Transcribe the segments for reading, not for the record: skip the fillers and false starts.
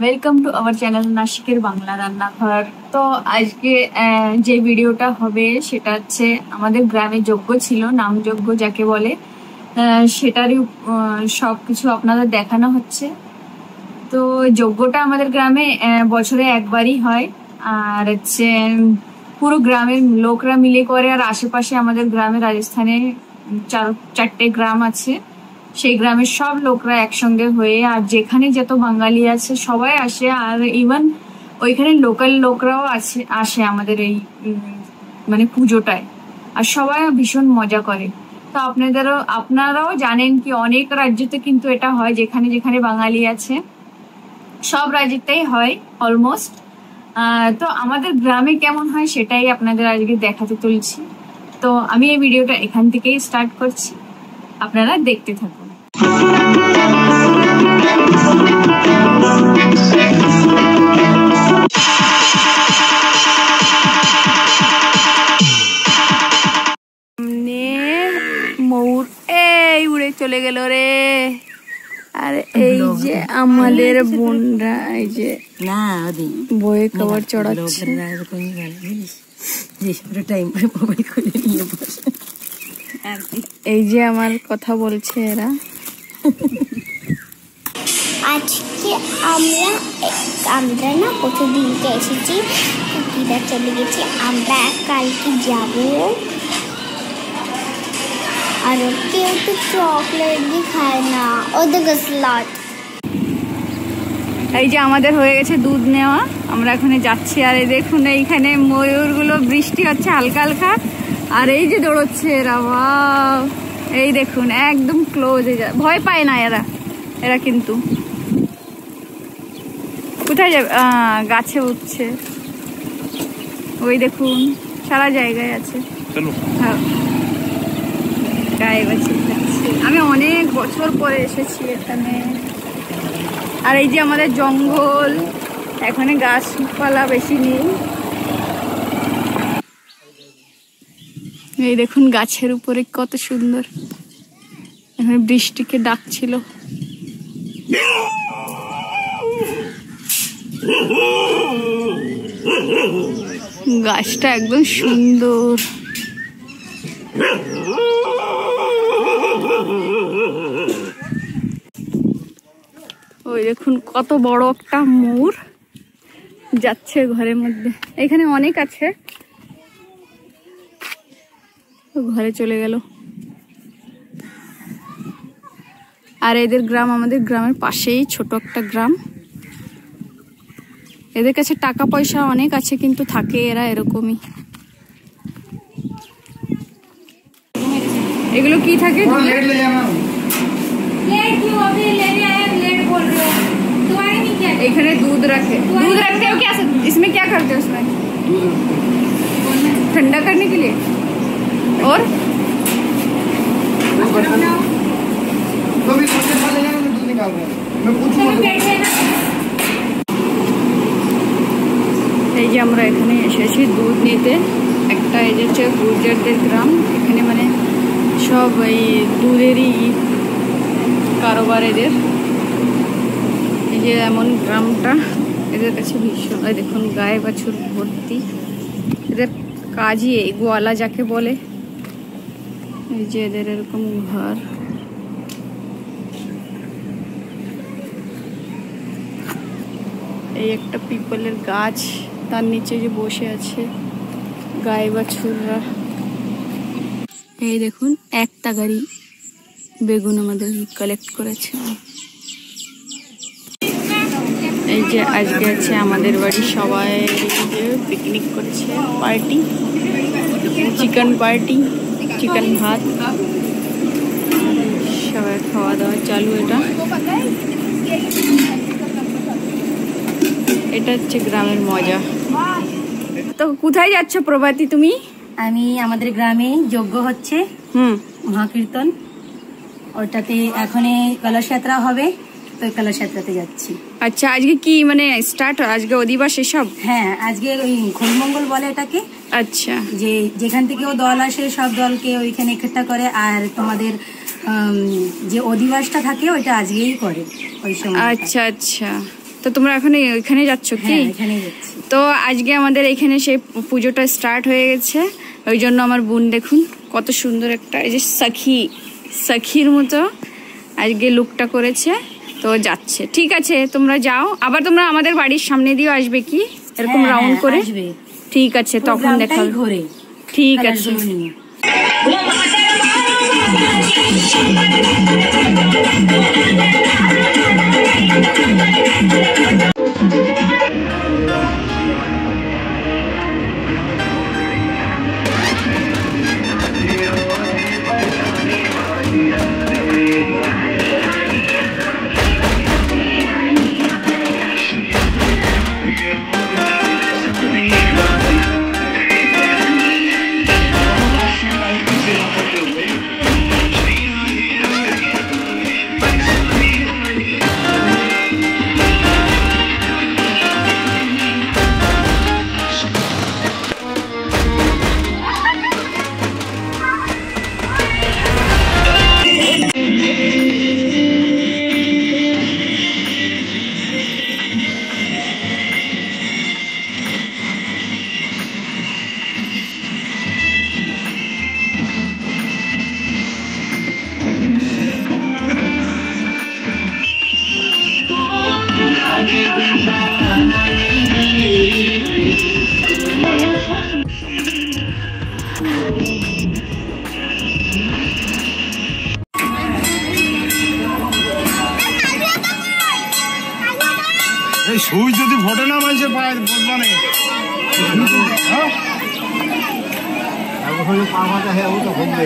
Welcome to our channel নাসিকের বাংলা রান্নাঘর। তো আজকে যে ভিডিওটা হবে সেটা হচ্ছে আমাদের গ্রামে যজ্ঞ ছিল, নামযজ্ঞ যাকে বলে, সেটারই সব কিছু আপনাদের দেখানো হচ্ছে। তো যজ্ঞটা আমাদের গ্রামে বছরে একবারই হয়, আর হচ্ছে পুরো গ্রামের লোকরা মিলে করে। আর আশেপাশে আমাদের গ্রামে রাজস্থানে চারটে গ্রাম আছে, সেই গ্রামের সব লোকরা একসঙ্গে হয়ে, আর যেখানে যত বাঙালি আছে সবাই আসে। আর ইভেন ওইখানে লোকাল লোকরাও আসে আমাদের এই মানে পুজোটায়, আর সবাই ভীষণ মজা করে। তো আপনারাও জানেন কি অনেক রাজ্যতে কিন্তু এটা হয়, যেখানে যেখানে বাঙালি আছে সব রাজ্যতেই হয় অলমোস্ট। তো আমাদের গ্রামে কেমন হয় সেটাই আপনাদের আজকে দেখাতে চলছি। তো আমি এই ভিডিওটা এখান থেকেই স্টার্ট করছি, আপনারা দেখতে থাকুন। ময়ূর এই উড়ে চলে গেল রে। আর এই যে আমাদের বোনরা এই যে বইয়ে কভার চড়াচ্ছে। এই যে আমার কথা বলছে এরা। আজকে আমরা না প্রতিদিনকে এসেছি, কুকিরা চলে গেছে, আমরা কালকে যাব। আর কেউ তো চকলেট দিয়ে খায় না, ওদের স্লট। এই যে আমাদের হয়ে গেছে দুধ নেওয়া, আমরা এখানে যাচ্ছি। আর এই দেখুন এইখানে ময়ূরগুলো, বৃষ্টি হচ্ছে হালকা হালকা, আর এই যে দৌড়চ্ছে এরা। ওয়াও, এই দেখুন একদম ক্লোজ হয়ে যায়, ভয় পায় না এরা কিন্তু। কোথায় যাবে? গাছে উঠছে, ওই দেখুন সারা জায়গায় আছে। হ্যাঁ, গায়ে গাছে যাচ্ছে। আমি অনেক বছর পরে এসেছি এখানে। আর এই যে আমাদের জঙ্গল, এখানে গাছপালা বেশি নেই। এই দেখুন গাছের উপরে কত সুন্দর, এখানে বৃষ্টিকে ডাকছিল। গাছটা একদম সুন্দর। ওই দেখুন কত বড় একটা ময়ূর যাচ্ছে ঘরের মধ্যে। এখানে অনেক আছে, ঘরে চলে গেল। আর এদের গ্রাম আমাদের গ্রামের পাশেই, ছোট একটা গ্রাম। এদের কাছে টাকা পয়সা অনেক আছে, কিন্তু থাকে এরা এরকমই। এগুলো কি থাকে? এখানে दूध रखे हो क्या? इसमें क्या करते हो? उसमें ठंडा करने के लिए। और এই যে আমরা এখানে এসেছি দুধ নিতে। একটা এই যে হচ্ছে গুর্জারদের গ্রাম, এখানে মানে সব এই দুধেরই কারোবার এদের। এই যে এমন গ্রামটা এদের কাছে ভীষণ। দেখুন গায়ে বাছুর ভর্তি, এদের কাজই এই গোয়ালা যাকে বলে। এই যে এদের এরকম ঘর। এই একটা পিপলের গাছ, তার নিচে যে বসে আছে গায়ে বাছুররা। এই দেখুন একটা গাড়ি বেগুন আমাদের কালেক্ট করেছে। এই যে আজকে আছে আমাদের বাড়ি সবাই পিকনিক করেছে, পার্টি, চিকেন পার্টি, চিকেন ভাত, সবাই খাওয়া দাওয়া চালু। এটা হচ্ছে গ্রামের মজা। তো কোথায় যাচ্ছ প্রভাতী তুমি? আমি আমাদের গ্রামে যজ্ঞ হচ্ছে, মহাকীর্তন, ওটাতে এখন কলস যাত্রা হবে, তো কলস যাত্রাতে যাচ্ছি। আচ্ছা, আজকে কি মানে স্টার্ট? আজকে অধিবাস এসব? হ্যাঁ, আজকে ওই খোলমঙ্গল বলে এটাকে। আচ্ছা, যে যেখান থেকে ও দল আসে সব দলকে ওইখানে একট্ঠা করে, আর তোমাদের যে অধিবাসটা থাকে ওইটা আজকেই করে ওই সময়। আচ্ছা আচ্ছা, তো তোমরা এখন ওইখানে যাচ্ছ কি? এখানেই যাচ্ছি। তো আজকে আমাদের এখানে সেই পুজোটা স্টার্ট হয়ে গেছে, ওই জন্য আমার বোন দেখুন কত সুন্দর একটা এই যে সখীর মতো আজকে লুকটা করেছে, তো যাচ্ছে। ঠিক আছে তোমরা যাও, আবার তোমরা আমাদের বাড়ির সামনে দিয়েও আসবে কি এরকম রাউন্ড করে? ঠিক আছে, তখন দেখা হবে। ঠিক আছে। সুই যদি ফোটে না মানুষে পায়ে বসবা নেই পা মাথা হ্যাঁ ও তো ঘুমবে।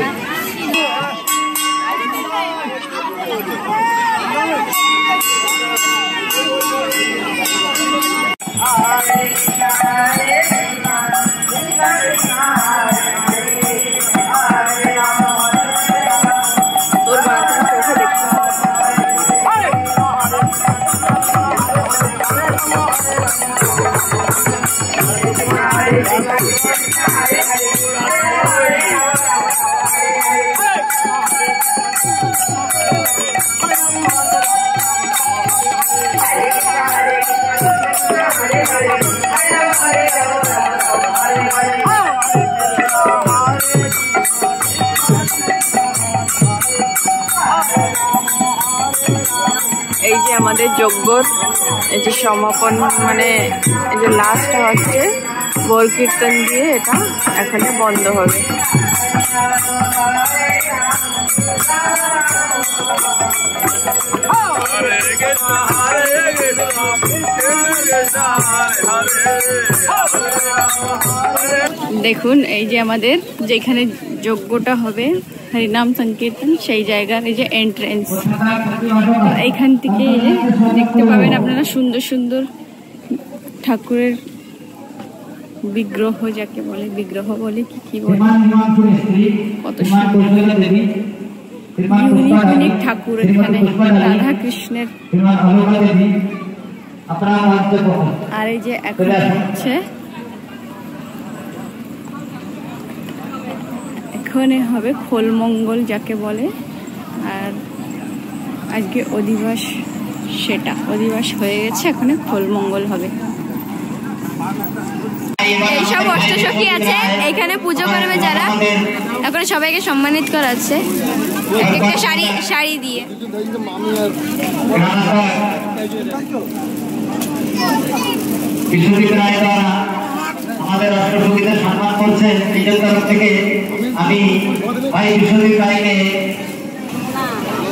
এই যে আমাদের যজ্ঞর এই যে সমাপন মানে এই যে লাস্ট হচ্ছে বর কীর্তন দিয়ে, এটা এখানে বন্ধ হবে। দেখুন এই যে আমাদের যেখানে যজ্ঞটা হবে হরিনাম সংকীর্তন, সেই জায়গার এই যে এন্ট্রেন্স, এইখান থেকে এই যে দেখতে পাবেন আপনারা সুন্দর সুন্দর ঠাকুরের বিগ্রহ, যাকে বলে বিগ্রহ বলে কি বলে, কত ইউনিক ঠাকুর এখানে রাধা কৃষ্ণের। আর এই যে এখন হচ্ছে এখানে হবে খোলমঙ্গল যাকে বলে, আর আজকে অধিবাস, সেটা অধিবাস হয়ে গেছে, এখানে খোলমঙ্গল হবে। এইসব অষ্টসখী আছে এইখানে পুজো করবে যারা, এখন সবাইকে সম্মানিত করা আছে একটা শাড়ি দিয়ে। আমাদের রাষ্ট্রপতিদের সম্মান করছেন, নিজের তরফ থেকে আমি ভাই বিশ্বজিৎ রায়কে।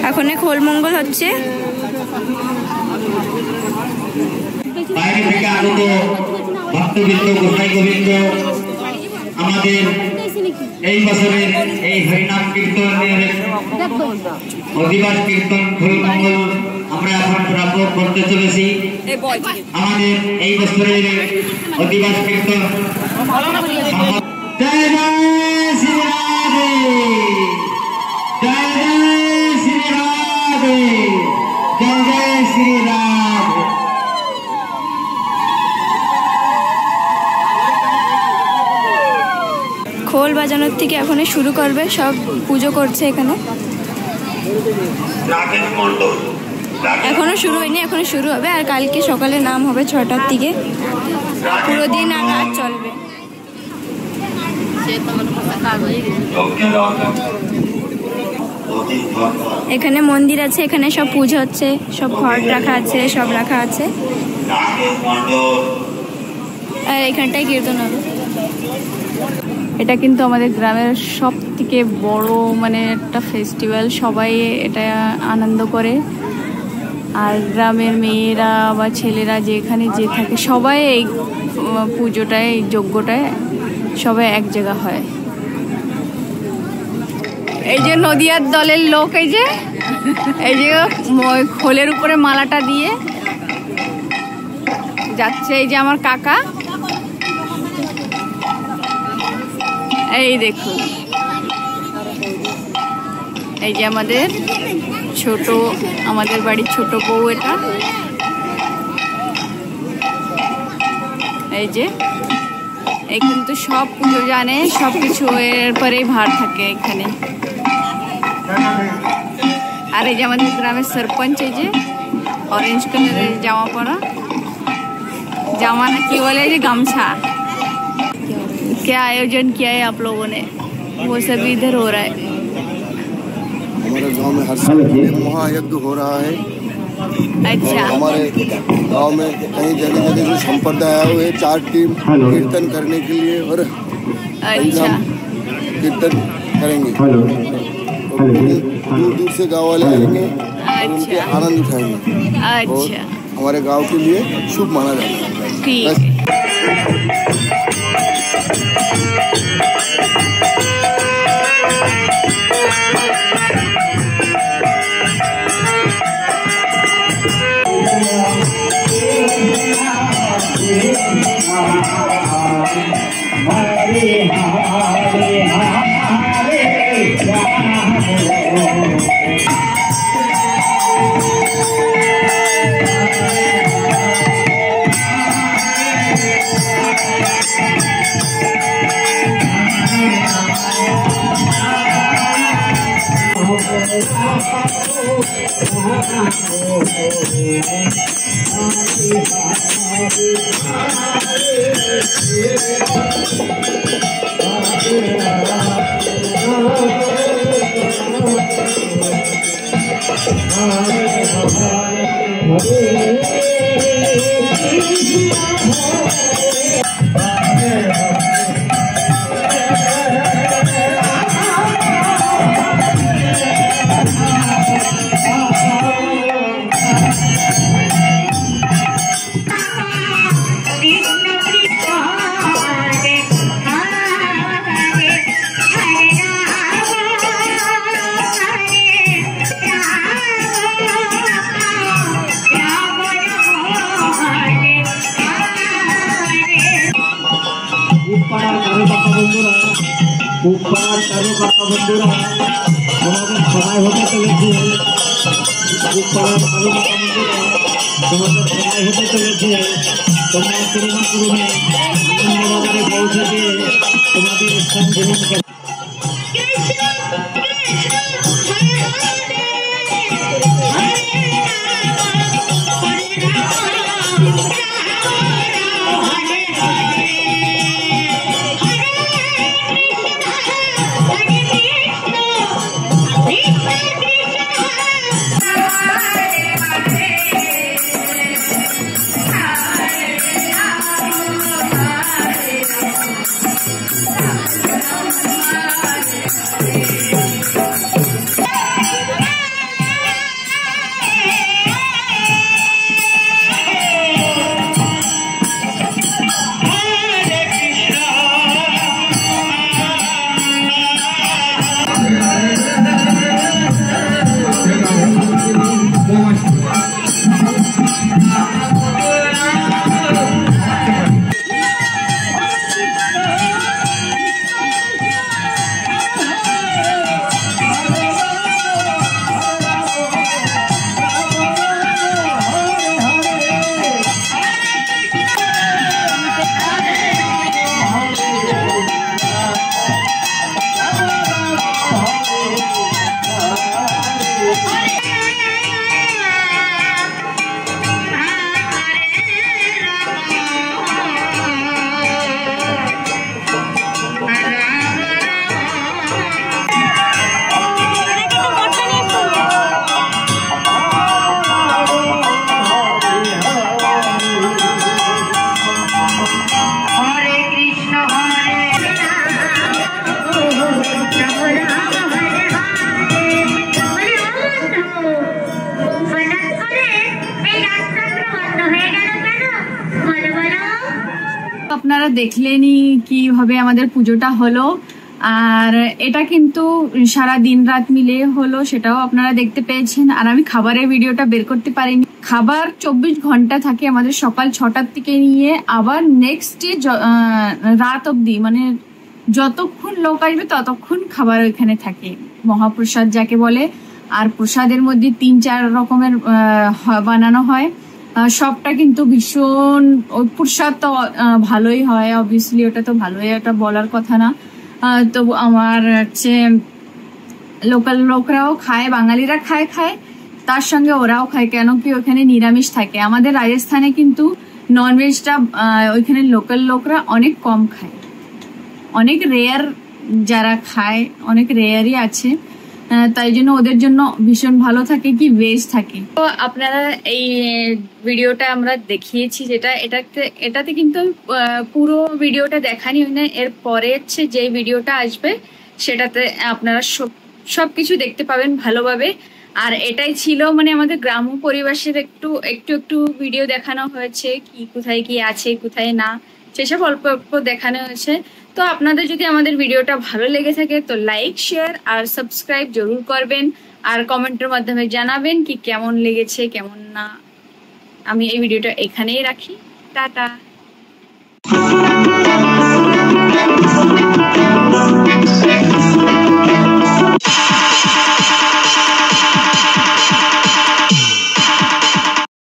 এখন খোলমঙ্গল হচ্ছে, বাইরে থেকে আগত ভক্তবৃন্দ, গোসাই গোবিন্দ, আমাদের এই বছরের এই হরিনাম কীর্তনের অধিবাস কীর্তন খোলমঙ্গল আমরা এখন প্রারম্ভ করতে চলেছি। আমাদের এই বছরের অধিবাস কীর্তন জয় জয় শ্রী রাধে, জয় জয় শ্রী রাধে, জয় জয় শ্রী রাধে। খোল বাজানোর থেকে এখন শুরু করবে, সব পুজো করছে এখানে। রাকেশ মন্ডল এখনো শুরু হয়নি, এখনো শুরু হবে। আর কালকে সকালে নাম হবে 6টার দিকে, পুরো দিন আর রাত চলবে। এখানে মন্দির আছে, এখানে সব পুজো হচ্ছে, সব ঘট রাখা আছে, সব রাখা আছে। আর এখানটায় কীর্তন হবে। এটা কিন্তু আমাদের গ্রামের সব থেকে বড় মানে একটা ফেস্টিভ্যাল, সবাই এটা আনন্দ করে। আর গ্রামের মেয়েরা বা ছেলেরা যেখানে যে থাকে সবাই এই পুজোটায়, এই যজ্ঞটায় সবাই এক জায়গা হয়। এই যে নদিয়ার দলের লোক, এই যে খোলের উপরে মালাটা দিয়ে যাচ্ছে। এই যে আমার কাকা, এই দেখুন, এই যে আমাদের বাড়ির ছোট বউ, এটা এই যে এখানে তো সব পুজো জানে, সব কিছু এর পরেই ভার থাকে এখানে। আর এই যে আমাদের গ্রামের सरपंच, এই যে ऑरेंज কালারের জামা পরা, জামা না কি বলে, এই যে গামছা। क्या आयोजन किया है आप लोगों ने, वो सभी इधर हो रहा है। हमारे गांव में हर साल महायज्ञ हो रहा है। अच्छा, हमारे गांव में कई जगह जो संप्रदाय है वो 4 टीम कीर्तन करने के लिए, और अच्छा कीर्तन करेंगे। दूर दूर से गाँव वाले आएंगे और उनके आनंद उठाएंगे। अच्छा, हमारे गांव के लिए शुभ माना जाता है। ठीक है। আপনারা দেখলেনই কিভাবে আমাদের পুজোটা হলো, আর এটা কিন্তু সারা দিন রাত মিলে হলো, সেটাও আপনারা দেখতে পেয়েছেন। আর আমি খাবারের ভিডিওটা বের করতে পারিনি। খাবার 24 ঘন্টা থাকে আমাদের, সকাল 6টার থেকে নিয়ে আবার নেক্সট ডে রাত অব্দি, মানে যতক্ষণ লোক আসবে ততক্ষণ খাবার ওইখানে থাকে, মহাপ্রসাদ যাকে বলে। আর প্রসাদের মধ্যে 3-4 রকমের বানানো হয়, সবটা কিন্তু ভীষণ, প্রসাদ তো ভালোই হয়, অবভিয়াসলি ওটা তো ভালোই, ওটা বলার কথা না। তো আমার হচ্ছে লোকাল লোকরাও খায়, বাঙালিরা খায়, তার সঙ্গে ওরাও খায়, কেন কি ওখানে নিরামিষ থাকে। আমাদের রাজস্থানে কিন্তু ননভেজটা ওইখানে লোকাল লোকরা অনেক কম খায়, অনেক রেয়ার যারা খায়, অনেক রেয়ারই আছে, তাই জন্য ওদের জন্য ভীষণ ভালো থাকে কি ভেজ থাকে। তো আপনারা এই ভিডিওটা আমরা দেখিয়েছি যেটা, এটাতে কিন্তু পুরো ভিডিওটা দেখানি হয় না, এর পরে হচ্ছে যে ভিডিওটা আসবে সেটাতে আপনারা সবকিছু দেখতে পাবেন ভালোভাবে। আর এটাই ছিল মানে আমাদের গ্রাম্য পরিবেশের একটু ভিডিও দেখানো হয়েছে, কি কোথায় কি আছে কোথায় না, সেসব অল্প অল্প দেখানো হয়েছে। তো আপনাদের যদি আমাদের ভিডিওটা ভালো লেগে থাকে তো লাইক, শেয়ার আর সাবস্ক্রাইব জরুর করবেন, আর কমেন্টের মাধ্যমে জানাবেন কি কেমন লেগেছে কেমন না। আমি এই ভিডিওটা এখানেই রাখি, টাটা।